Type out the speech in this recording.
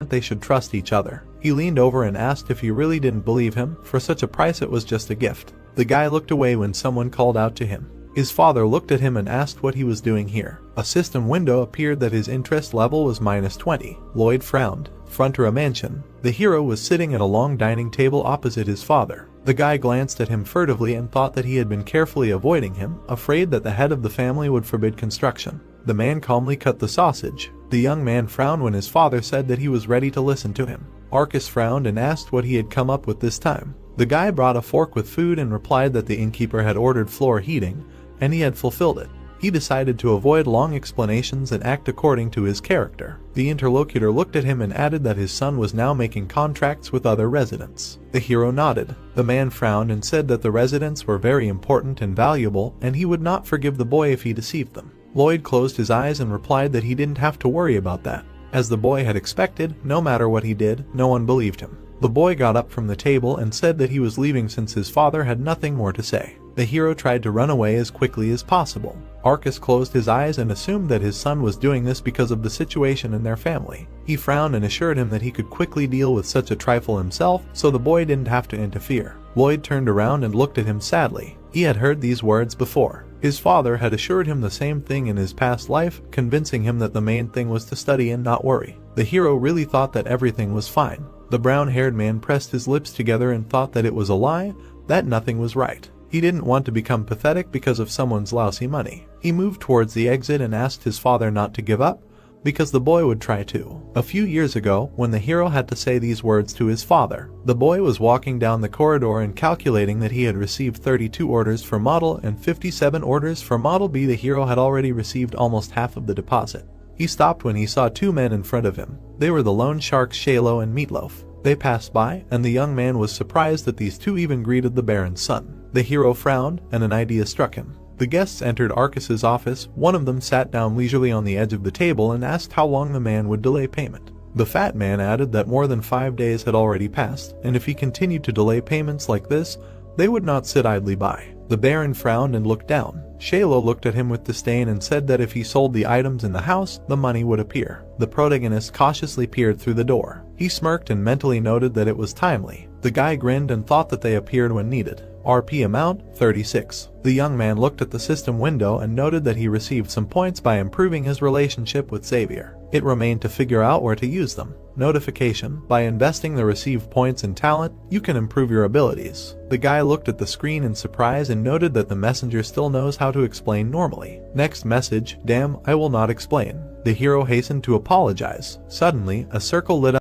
they should trust each other. He leaned over and asked if he really didn't believe him. For such a price it was just a gift. The guy looked away when someone called out to him. His father looked at him and asked what he was doing here. A system window appeared that his interest level was -20. Lloyd frowned. Frontier mansion. The hero was sitting at a long dining table opposite his father. The guy glanced at him furtively and thought that he had been carefully avoiding him, afraid that the head of the family would forbid construction. The man calmly cut the sausage. The young man frowned when his father said that he was ready to listen to him. Arcus frowned and asked what he had come up with this time. The guy brought a fork with food and replied that the innkeeper had ordered floor heating, and he had fulfilled it. He decided to avoid long explanations and act according to his character. The interlocutor looked at him and added that his son was now making contracts with other residents. The hero nodded. The man frowned and said that the residents were very important and valuable, and he would not forgive the boy if he deceived them. Lloyd closed his eyes and replied that he didn't have to worry about that. As the boy had expected, no matter what he did, no one believed him. The boy got up from the table and said that he was leaving since his father had nothing more to say. The hero tried to run away as quickly as possible. Arcus closed his eyes and assumed that his son was doing this because of the situation in their family. He frowned and assured him that he could quickly deal with such a trifle himself, so the boy didn't have to interfere. Lloyd turned around and looked at him sadly. He had heard these words before. His father had assured him the same thing in his past life, convincing him that the main thing was to study and not worry. The hero really thought that everything was fine. The brown-haired man pressed his lips together and thought that it was a lie, that nothing was right. He didn't want to become pathetic because of someone's lousy money. He moved towards the exit and asked his father not to give up, because the boy would try too. A few years ago, when the hero had to say these words to his father, the boy was walking down the corridor and calculating that he had received 32 orders for Model and 57 orders for Model B. The hero had already received almost half of the deposit. He stopped when he saw two men in front of him. They were the loan sharks Shalo and Meatloaf. They passed by, and the young man was surprised that these two even greeted the Baron's son. The hero frowned, and an idea struck him. The guests entered Arcus's office. One of them sat down leisurely on the edge of the table and asked how long the man would delay payment. The fat man added that more than 5 days had already passed, and if he continued to delay payments like this, they would not sit idly by. The Baron frowned and looked down. Shalo looked at him with disdain and said that if he sold the items in the house, the money would appear. The protagonist cautiously peered through the door. He smirked and mentally noted that it was timely. The guy grinned and thought that they appeared when needed. RP amount, 36. The young man looked at the system window and noted that he received some points by improving his relationship with Xavier. It remained to figure out where to use them. Notification: by investing the received points in talent, you can improve your abilities. The guy looked at the screen in surprise and noted that the messenger still knows how to explain normally. Next message: damn, I will not explain. The hero hastened to apologize. Suddenly, a circle lit up.